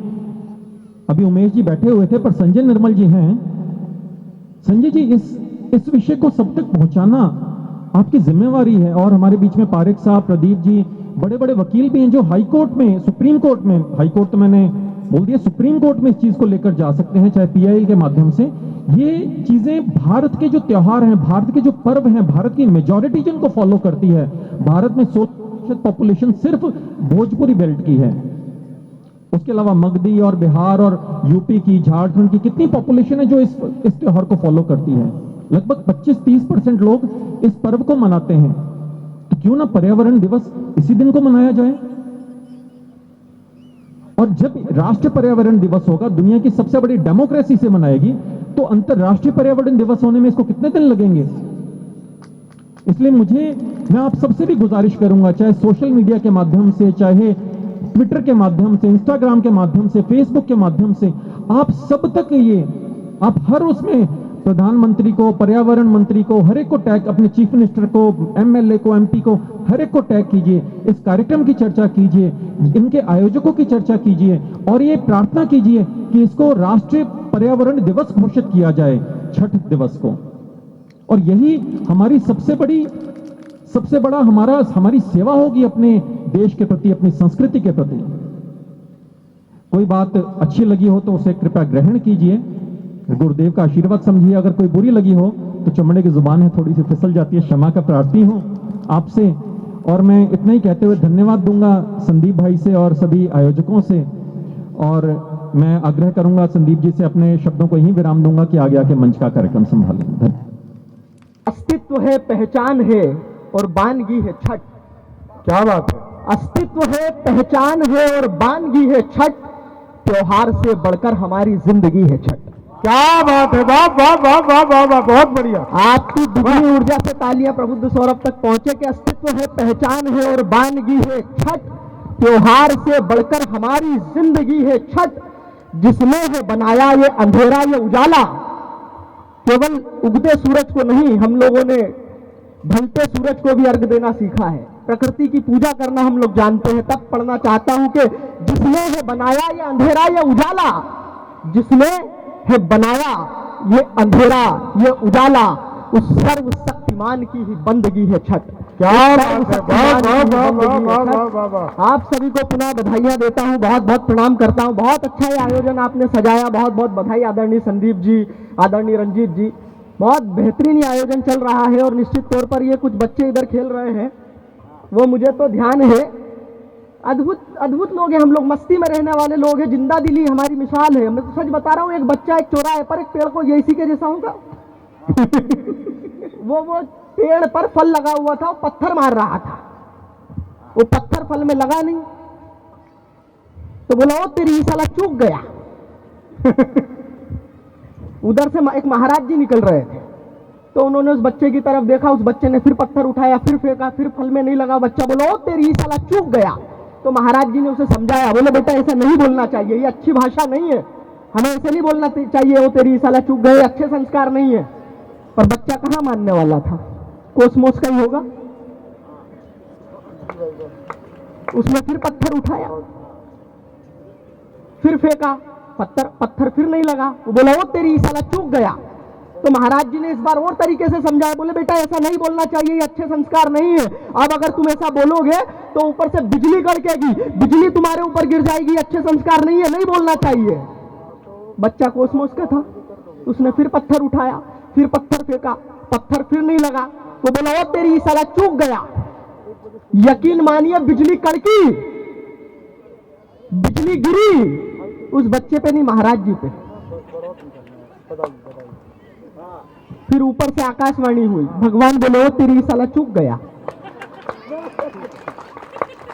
अभी उमेश जी बैठे हुए थे पर संजय निर्मल जी हैं, संजय जी इस विषय को सब तक पहुंचाना आपकी जिम्मेवारी है। और हमारे बीच में पारेख साहब, प्रदीप जी, बड़े बड़े वकील भी हैं जो हाई कोर्ट में, सुप्रीम कोर्ट में, हाई कोर्ट तो मैंने बोल दिया, सुप्रीम कोर्ट में इस चीज को लेकर जा सकते हैं, चाहे पीआईएल के माध्यम से। ये चीजें भारत के जो त्योहार हैं, भारत के जो पर्व हैं, भारत की मेजॉरिटी जिनको फॉलो करती है, भारत में 16% पॉपुलेशन सिर्फ भोजपुरी बेल्ट की है, उसके अलावा मगधी और बिहार और यूपी की, झारखंड की कितनी पॉपुलेशन है जो इस त्योहार को फॉलो करती है। लगभग 25-30% लोग इस पर्व को मनाते हैं। तो क्यों ना पर्यावरण दिवस इसी दिन को मनाया जाए? और जब राष्ट्रीय पर्यावरण दिवस होगा, दुनिया की सबसे बड़ी डेमोक्रेसी से मनाएगी, तो अंतरराष्ट्रीय पर्यावरण दिवस होने में इसको कितने दिन लगेंगे? इसलिए मैं आप सबसे भी गुजारिश करूंगा, चाहे सोशल मीडिया के माध्यम से, चाहे ट्विटर के माध्यम से, इंस्टाग्राम के माध्यम से, फेसबुक के माध्यम से, आप सब तक आप हर उसमें प्रधानमंत्री को, पर्यावरण मंत्री को, हर एक को टैग, अपने चीफ मिनिस्टर को, एमएलए को, एमपी को, हर एक को टैग कीजिए, इस कार्यक्रम की चर्चा कीजिए, इनके आयोजकों की चर्चा कीजिए और ये प्रार्थना कीजिए कि इसको राष्ट्रीय पर्यावरण दिवस घोषित किया जाए, छठ दिवस को। और यही हमारी सबसे बड़ा हमारी सेवा होगी अपने देश के प्रति, अपनी संस्कृति के प्रति। कोई बात अच्छी लगी हो तो उसे कृपया ग्रहण कीजिए, गुरुदेव का आशीर्वाद समझिए। अगर कोई बुरी लगी हो तो चमड़े की जुबान है, थोड़ी सी फिसल जाती है, क्षमा का प्रार्थी हूं आपसे। और मैं इतना ही कहते हुए धन्यवाद दूंगा संदीप भाई से और सभी आयोजकों से, और मैं आग्रह करूंगा संदीप जी से, अपने शब्दों को यहीं विराम दूंगा कि आगे आके मंच का कार्यक्रम संभालें। अस्तित्व है, पहचान है और बानगी है छठ। क्या बात है! अस्तित्व है, पहचान है और बानगी है छठ, त्योहार से बढ़कर हमारी जिंदगी है छठ। क्या बात है! वाह वाह वाह वाह वाह वाह, बहुत बढ़िया। आपकी दुगनी ऊर्जा से तालियां प्रबुद्ध सौरभ तक पहुंचे कि अस्तित्व है, पहचान है और बानगी है छठ, त्योहार से बढ़कर हमारी जिंदगी है छठ, जिसने है बनाया ये अंधेरा ये उजाला। केवल उगते सूरज को नहीं, हम लोगों ने ढलते सूरज को भी अर्घ देना सीखा है, प्रकृति की पूजा करना हम लोग जानते हैं। तब पढ़ना चाहता हूं कि जिसने है बनाया ये अंधेरा ये उजाला, जिसने है बनाया ये अंधेरा ये उजाला, उस सर्वशक्तिमान की ही बंदगी है छठ। क्या बात है! आप सभी को पुनः बधाइयां देता हूं, बहुत बहुत प्रणाम करता हूं। बहुत अच्छा ये आयोजन आपने सजाया, बहुत बहुत बधाई आदरणीय संदीप जी, आदरणीय रंजीत जी, बहुत बेहतरीन ये आयोजन चल रहा है। और निश्चित तौर पर ये कुछ बच्चे इधर खेल रहे हैं, वो मुझे तो ध्यान है, अद्भुत लोग हैं हम लोग, मस्ती में रहने वाले लोग हैं, जिंदा दिली हमारी मिसाल है। मैं तो सच बता रहा हूँ, एक बच्चा एक चौराहे पर एक पेड़ को ये इसी के जैसा होगा वो पेड़ पर फल लगा हुआ था, वो पत्थर मार रहा था, वो पत्थर फल में लगा नहीं, तो बोला ओ तेरी साला चूक गया उधर से एक महाराज जी निकल रहे थे, तो उन्होंने उस बच्चे की तरफ देखा, उस बच्चे ने फिर पत्थर उठाया, फिर फेंका, फिर फल में नहीं लगा, बच्चा बोला ओ तेरी साला चूक गया। तो महाराज जी ने उसे समझाया, बोले बेटा ऐसा नहीं बोलना चाहिए, ये अच्छी भाषा नहीं है, हमें ऐसे नहीं बोलना चाहिए, ओ तेरी साला चूक गए, अच्छे संस्कार नहीं है। पर बच्चा कहां मानने वाला था, कोसमोस का ही होगा। उसने फिर पत्थर उठाया, फिर फेंका, पत्थर फिर नहीं लगा, वो बोला ओ तेरी साला चूक गया। तो महाराज जी ने इस बार और तरीके से समझाया, बोले बेटा ऐसा नहीं बोलना चाहिए, ये अच्छे संस्कार नहीं है, अब अगर तुम ऐसा बोलोगे तो ऊपर से बिजली कड़केगी, बिजली तुम्हारे ऊपर गिर जाएगी, अच्छे संस्कार नहीं है, नहीं बोलना चाहिए। बच्चा कोसमोस का था, उसने फिर पत्थर उठाया, फिर पत्थर फेंका, पत्थर फिर नहीं लगा, वो बोला ओ तेरी साला चूक गया। यकीन मानिए बिजली कड़की, बिजली गिरी उस बच्चे पे नहीं, महाराज जी पे। फिर ऊपर से आकाशवाणी हुई, भगवान बोले, ओ तेरी साला चूक गया।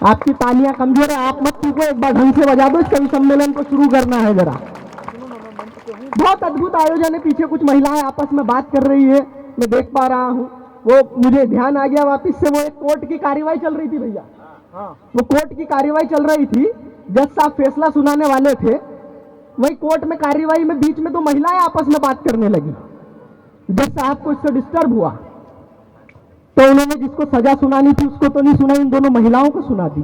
आपकी तालियां कमजोर है, आप मत चूको, एक बार ढंग से बजा दो, इस कवि सम्मेलन को शुरू करना है जरा। बहुत अद्भुत आयोजन है, पीछे कुछ महिलाएं आपस में बात कर रही है, मैं देख पा रहा हूँ। वो मुझे ध्यान आ गया वापिस से, वो एक कोर्ट की कार्यवाही चल रही थी भैया, वो कोर्ट की कार्यवाही चल रही थी, जज साहब फैसला सुनाने वाले थे, वही कोर्ट में कार्यवाही में बीच में दो महिलाएं आपस में बात करने लगी। जज साहब को इससे डिस्टर्ब हुआ, तो उन्होंने जिसको सजा सुनानी थी उसको तो नहीं सुनाई, इन दोनों महिलाओं को सुना दी।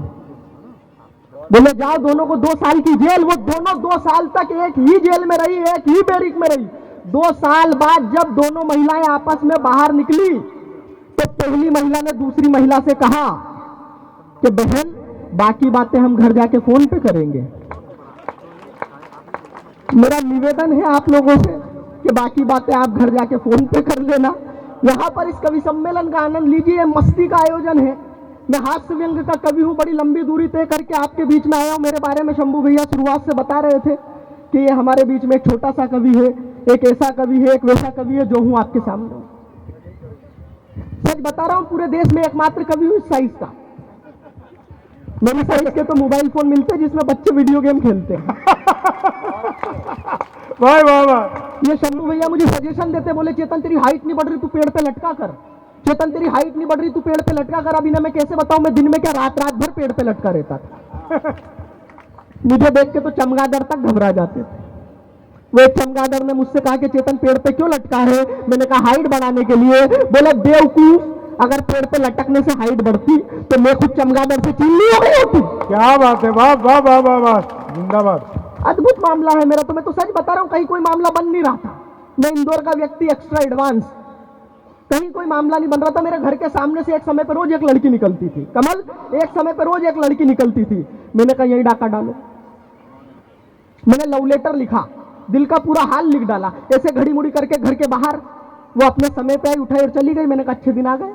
बोले जाओ दोनों को 2 साल की जेल। वो दोनों 2 साल तक एक ही जेल में रही, एक ही बैरिक में रही। 2 साल बाद जब दोनों महिलाएं आपस में बाहर निकली तो पहली महिला ने दूसरी महिला से कहा कि बहन, बाकी बातें हम घर जाके फोन पे करेंगे। मेरा निवेदन है आप लोगों से कि बाकी बातें आप घर जाके फोन पे कर लेना। यहाँ पर इस कवि सम्मेलन का आनंद लीजिए, मस्ती का आयोजन है। मैं हास्य व्यंग का कवि हूँ, बड़ी लंबी दूरी तय करके आपके बीच में आया हूँ। मेरे बारे में शंभू भैया शुरुआत से बता रहे थे कि ये हमारे बीच में एक छोटा सा कवि है, एक ऐसा कवि है, एक वैसा कवि है, जो हूँ आपके सामने। सच बता रहा हूँ, पूरे देश में एकमात्र कवि हूँ इस साइज का। मेरे साइज के तो मोबाइल फोन मिलते हैं जिसमें बच्चे वीडियो गेम खेलते हैं। वाह वाह वाह। ये शंभू भैया मुझे सजेशन देते, बोले चेतन तेरी हाइट नहीं बढ़ रही, तू पेड़ पे लटका कर। चेतन तेरी हाइट नहीं बढ़ रही, तू पेड़ पे लटका कर। अब इन्हें मैं कैसे बताऊं, मैं दिन में क्या रात रात भर पेड़ पे लटका रहता था। मुझे देख के तो चमगादड़ तक घबरा जाते थे। वो एक चमगादड़ ने मुझसे कहा कि चेतन पेड़ पे क्यों लटका है? मैंने कहा हाइट बढ़ाने के लिए। बोले बेवकूफ, अगर पेड़ पे लटकने से हाइट बढ़ती तो मैं खुद चमगादड़ से चीनी हो गई होती। क्या बात है, वाह वाह वाह वाह वाह, जिंदाबाद। अद्भुत मामला है मेरा, तो मैं तो सच बता रहा हूं, कहीं कोई मामला बन नहीं रहा था। मैं इंदौर का व्यक्ति, एक्स्ट्रा एडवांस, कहीं कोई मामला नहीं बन रहा था। मेरे घर के सामने से एक समय पर रोज एक लड़की निकलती थी, कमल, एक समय पर रोज एक लड़की निकलती थी। मैंने कहा यही डाका डालो। मैंने लव लेटर लिखा, दिल का पूरा हाल लिख डाला, ऐसे घड़ी मुड़ी करके घर के बाहर। वो अपने समय पे आई, उठाई और चली गई। मैंने कहा अच्छे दिन आ गए।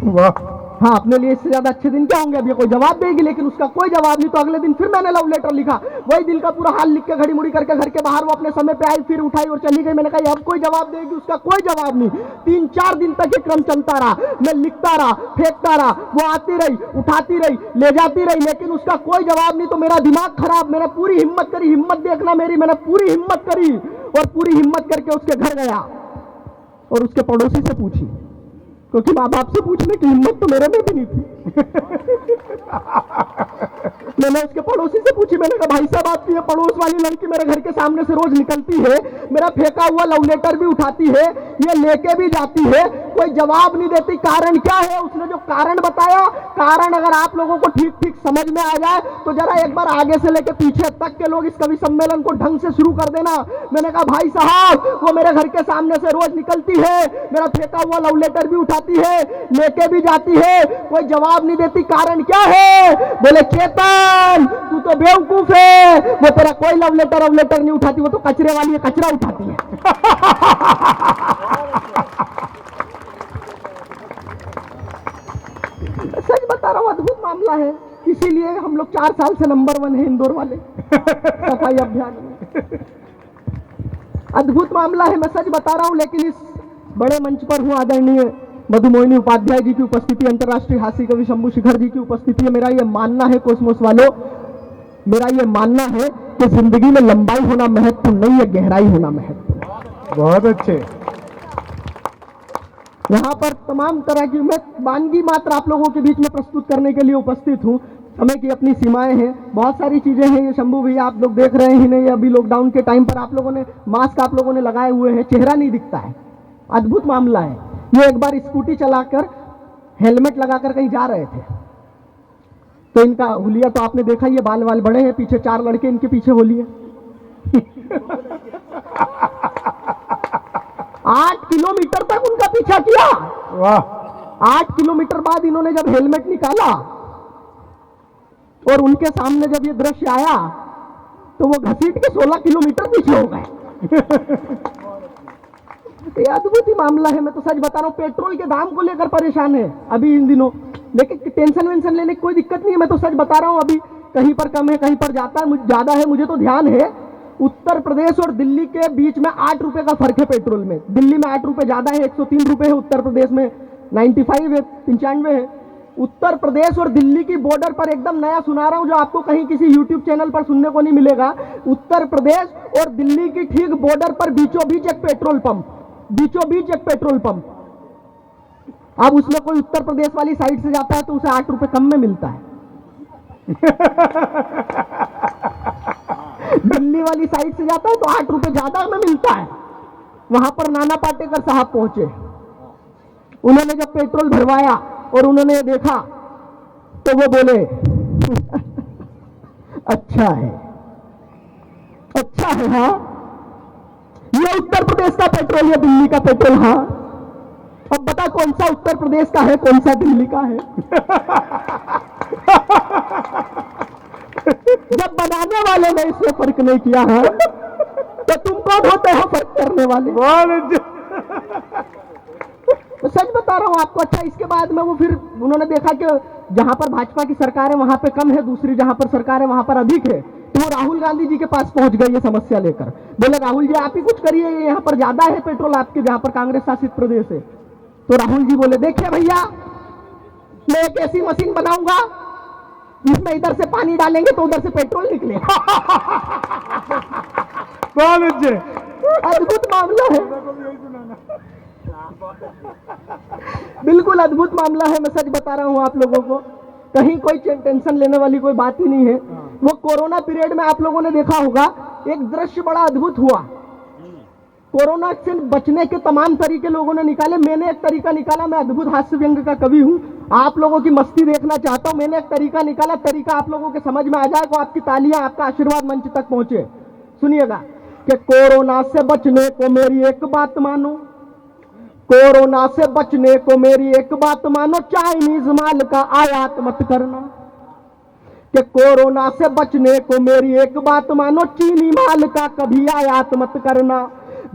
वाह। हाँ, अपने लिए इससे ज्यादा अच्छे दिन क्या होंगे? अब ये कोई जवाब देगी, लेकिन उसका कोई जवाब नहीं। तो अगले दिन फिर मैंने लव लेटर लिखा, वही दिल का पूरा हाल लिख के घड़ी मुड़ी करके घर के बाहर। वो अपने समय पे आई, फिर उठाई और चली गई। मैंने कहा अब कोई जवाब देगी, उसका कोई जवाब नहीं। 3-4 दिन तक ये क्रम चलता रहा। मैं लिखता रहा, फेंकता रहा, वो आती रही, उठाती रही, ले जाती रही, लेकिन उसका कोई जवाब नहीं। तो मेरा दिमाग खराब, मैंने पूरी हिम्मत करी, हिम्मत देखना मेरी, मैंने पूरी हिम्मत करी और पूरी हिम्मत करके उसके घर गया और उसके पड़ोसी से पूछी, क्योंकि माँ बाप से पूछने की हिम्मत तो मेरे में भी नहीं थी। मैंने उसके पड़ोसी से पूछी, मैंने कहा भाई साहब, आपकी ये पड़ोस वाली लड़की मेरे घर के सामने से रोज निकलती है, मेरा फेंका हुआ लव लेटर भी उठाती है, ये लेके भी जाती है, कोई जवाब नहीं देती, कारण क्या है? उसने जो कारण बताया, कारण अगर आप लोगों को ठीक ठीक समझ में आ जाए तो जरा एक बार आगे से लेके पीछे तक के लोग इस कवि सम्मेलन को ढंग से शुरू कर देना। मैंने कहा भाई साहब, वो मेरे घर के सामने से रोज निकलती है, मेरा फेंका हुआ लव लेटर भी उठाती है, लेके भी जाती है, कोई जवाब नहीं देती, कारण क्या है? बोले चेतन, तू तो बेवकूफ है, वो तेरा कोई लव लेटर नहीं उठाती, वो तो कचरे वाली है, कचरा उठाती है। सच बता रहा हूं, अद्भुत मामला है। इसीलिए हम लोग 4 साल से नंबर 1 है इंदौर वाले सफाई अभियान में। अद्भुत मामला है, मैं सच बता रहा हूं। लेकिन इस बड़े मंच पर हूं आदरणीय मधुमोहिनी उपाध्याय जी की उपस्थिति, अंतर्राष्ट्रीय हास्य कवि शंभू शिखर जी की उपस्थिति है। मेरा ये मानना है, कोसमोस वालों, मेरा ये मानना है कि जिंदगी में लंबाई होना महत्वपूर्ण नहीं है, गहराई होना महत्वपूर्ण। बहुत अच्छे। यहाँ पर तमाम तरह की मैं वानगी मात्र आप लोगों के बीच में प्रस्तुत करने के लिए उपस्थित हूँ। समय की अपनी सीमाएं हैं, बहुत सारी चीजें हैं। ये शंभू भैया आप लोग देख रहे ही नहीं, अभी लॉकडाउन के टाइम पर आप लोगों ने मास्क आप लोगों ने लगाए हुए हैं, चेहरा नहीं दिखता है, अद्भुत मामला है। ये एक बार स्कूटी चलाकर हेलमेट लगाकर कहीं जा रहे थे, तो इनका हुलिया तो आपने देखा, ये बाल वाल बड़े हैं, पीछे 4 लड़के इनके पीछे हुलिया। 8 किलोमीटर तक उनका पीछा किया। वाह। 8 किलोमीटर बाद इन्होंने जब हेलमेट निकाला और उनके सामने जब ये दृश्य आया तो वो घसीट के 16 किलोमीटर पीछे हो गए। ये अद्भुत ही मामला है। मैं तो सच बता रहा हूँ, पेट्रोल के दाम को लेकर परेशान है अभी इन दिनों, लेकिन टेंशन वेंशन लेने की कोई दिक्कत नहीं है। मैं तो सच बता रहा हूँ, अभी कहीं पर कम है, कहीं पर ज़्यादा है। मुझे तो ध्यान है उत्तर प्रदेश और दिल्ली के बीच में 8 रुपए का फर्क है पेट्रोल में। दिल्ली में 8 रुपए ज़्यादा है, 103 रुपए है। उत्तर प्रदेश में 95 है, 95 है। उत्तर प्रदेश और दिल्ली की बॉर्डर पर एकदम नया सुना रहा हूं, जो आपको कहीं किसी यूट्यूब चैनल पर सुनने को नहीं मिलेगा। उत्तर प्रदेश और दिल्ली की ठीक बॉर्डर पर बीचों बीच एक पेट्रोल पंप। अब उसमें कोई उत्तर प्रदेश वाली साइड से जाता है तो उसे 8 रुपए कम में मिलता है। दिल्ली वाली साइड से जाता है तो 8 रुपए ज्यादा में मिलता है। वहां पर नाना पाटेकर साहब पहुंचे, उन्होंने जब पेट्रोल भरवाया और उन्होंने देखा तो वो बोले अच्छा है हाँ, ये उत्तर प्रदेश का पेट्रोल, ये दिल्ली का पेट्रोल। हाँ, अब बता कौन सा उत्तर प्रदेश का है, कौन सा दिल्ली का है? जब बनाने वाले ने इसमें फर्क नहीं किया है तो तुम कौन होते हो फर्क करने वाले? तो सच बता रहा हूं आपको। अच्छा, इसके बाद में वो फिर उन्होंने देखा कि जहां पर भाजपा की सरकार है वहां पे कम है, दूसरी जहां पर सरकार है वहां पर अधिक है, तो वो राहुल गांधी जी के पास पहुंच गए ये समस्या लेकर। बोले राहुल जी आप ही कुछ करिए, यहाँ पर ज्यादा है पेट्रोल आपके जहां पर कांग्रेस शासित प्रदेश है। तो राहुल जी बोले देखिए भैया, मैं एक ऐसी मशीन बनाऊंगा जिसमें इधर से पानी डालेंगे तो उधर से पेट्रोल निकलेगा। अद्भुत मामला है, बिल्कुल अद्भुत मामला है। मैं सच बता रहा हूं आप लोगों को, कहीं कोई टेंशन लेने वाली कोई बात ही नहीं है। वो कोरोना पीरियड में आप लोगों ने देखा होगा एक दृश्य बड़ा अद्भुत हुआ। कोरोना से बचने के तमाम तरीके लोगों ने निकाले, मैंने एक तरीका निकाला। मैं अद्भुत हास्य व्यंग का कवि हूं, आप लोगों की मस्ती देखना चाहता हूं। मैंने एक तरीका निकाला, तरीका आप लोगों के समझ में आ जाए तो आपकी तालियां, आपका आशीर्वाद मंच तक पहुंचे। सुनिएगा कि कोरोना से बचने को मेरी एक बात मानो, कोरोना से बचने को मेरी एक बात मानो, चाइनीज माल का आयात मत करना। कि कोरोना से बचने को मेरी एक बात मानो, चीनी माल का कभी आयात मत करना।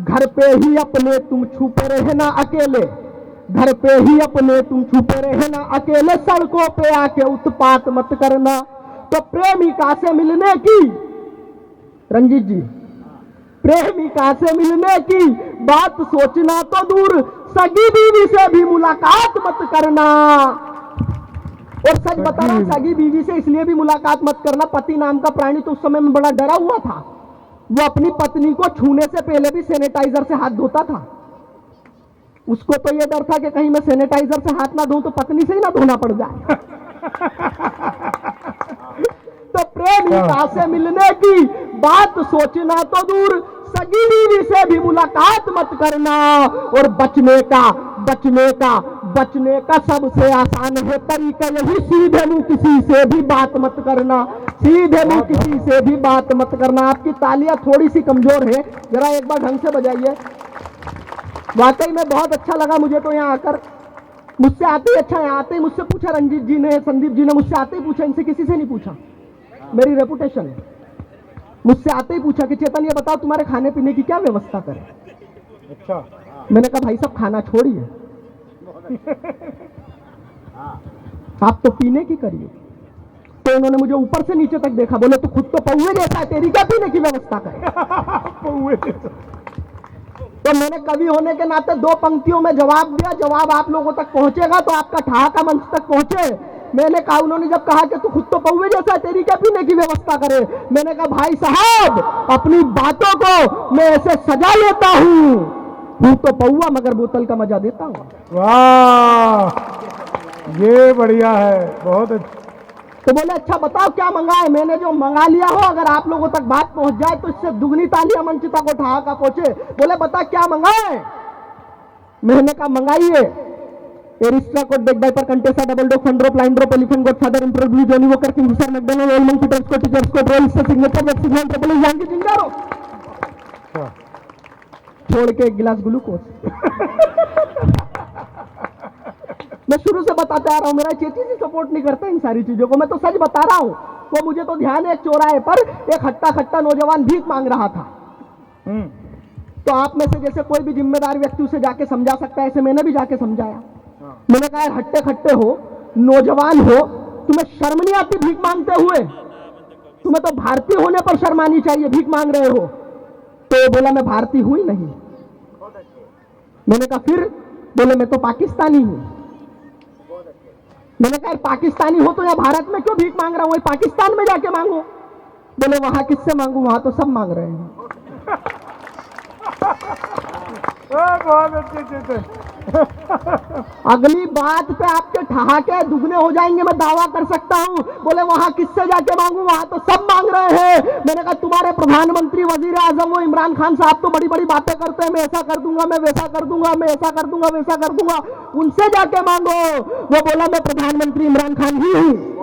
घर पे ही अपने तुम छुपे रहना अकेले, घर पे ही अपने तुम छुपे रहना अकेले, सड़कों पे आके उत्पात मत करना। तो प्रेमिका से मिलने की, रंजीत जी, प्रेमिका से मिलने की बात सोचना तो दूर, सगी बीवी से भी मुलाकात मत करना। और सच बता रहा हूं, सगी बीवी से इसलिए भी मुलाकात मत करना, पति नाम का प्राणी तो उस समय में बड़ा डरा हुआ था। वो अपनी पत्नी को छूने से पहले भी सैनिटाइजर से हाथ धोता था। उसको तो ये डर था कि कहीं मैं सैनिटाइजर से हाथ ना धोऊं तो पत्नी से ही ना धोना पड़ जाए। तो प्रेमिका से मिलने की बात सोचना तो दूर, सगी बीवी से भी मुलाकात मत करना। और बचने का सबसे आसान है तरीका यही, सीधे मुंह किसी से भी बात मत करना, सीधे मुंह किसी से भी बात मत करना। आपकी तालियां थोड़ी सी कमजोर है, जरा एक बार ढंग से बजाइए। वाकई में बहुत अच्छा लगा मुझे तो यहाँ आकर। मुझसे आते ही अच्छा, यहाँ आते ही मुझसे पूछा रंजीत जी ने, संदीप जी ने मुझसे आते ही पूछा, इनसे किसी से नहीं पूछा, मेरी रेपुटेशन है। मुझसे आते ही पूछा कि चेतन ये बताओ तुम्हारे खाने पीने की क्या व्यवस्था करें। अच्छा, मैंने कहा भाई साहब खाना छोड़िए, आप तो पीने की करिए। तो उन्होंने मुझे ऊपर से नीचे तक देखा, बोले तो खुद तो पौवे जैसा है, तेरी क्या पीने की व्यवस्था करें। तो मैंने कवि होने के नाते 2 पंक्तियों में जवाब दिया। जवाब आप लोगों तक पहुंचेगा तो आपका ठहाका मंच तक पहुंचे। मैंने कहा, उन्होंने जब कहा कि तू खुद तो पौवे जैसा है, तेरी क्या पीने की व्यवस्था करे। मैंने कहा भाई साहब अपनी बातों को मैं ऐसे सजा लेता हूं तो पौवा मगर बोतल का मजा देता हूं। वाह, ये बढ़िया है, बहुत अच्छा। तो बोले अच्छा बताओ क्या मंगाए। मैंने जो मंगा लिया हो अगर आप लोगों तक बात पहुंच जाए तो इससे दुगनी तालियां मंच तक उठा का पहुंचे। बोले बता क्या मंगाए। मैंने कहा मंगाइए Aristocrat Bagpiper Contessa double डोक फंड्रोप line drop elephant goat father improve blue Johnnie Walker Kingfisher McDonald oil monkey Teacher's को royal signature vaccine triple Janki जिंगारो छोड़ के 1 गिलास ग्लूकोज। मैं शुरू से बताते आ रहा हूं, मेरा चेची जी सपोर्ट नहीं करता इन सारी चीजों को। मैं तो सच बता रहा हूं। वो मुझे तो ध्यान है, एक चौराहे पर एक हट्टा नौजवान भीख मांग रहा था। तो आप में से जैसे कोई भी जिम्मेदार व्यक्ति उसे जाके समझा सकता है, ऐसे मैंने भी जाके समझाया। मैंने कहा हट्टे खट्टे हो, नौजवान हो, तुम्हें शर्म नहीं आती भीख मांगते हुए। तुम्हें तो भारतीय होने पर शर्म आनी चाहिए, भीख मांग रहे हो। तो बोला मैं भारतीय हुई नहीं। मैंने कहा फिर? बोले मैं तो पाकिस्तानी हूं। मैंने कहा पाकिस्तानी हो तो या भारत में क्यों भीख मांग रहा हूं, पाकिस्तान में जाके मांगो। बोले वहां किससे मांगू, वहां तो सब मांग रहे हैं। बहुत अच्छे। अगली बात पे आपके ठहाके दुगने हो जाएंगे, मैं दावा कर सकता हूं। बोले वहां किससे जाके मांगू, वहां तो सब मांग रहे हैं। मैंने कहा तुम्हारे प्रधानमंत्री वजीर आजम वो इमरान खान साहब तो बड़ी बड़ी बातें करते हैं, मैं ऐसा कर दूंगा, मैं वैसा कर दूंगा, मैं ऐसा कर दूंगा, वैसा कर दूंगा, उनसे जाके मांगो। वो बोला मैं प्रधानमंत्री इमरान खान ही हूं।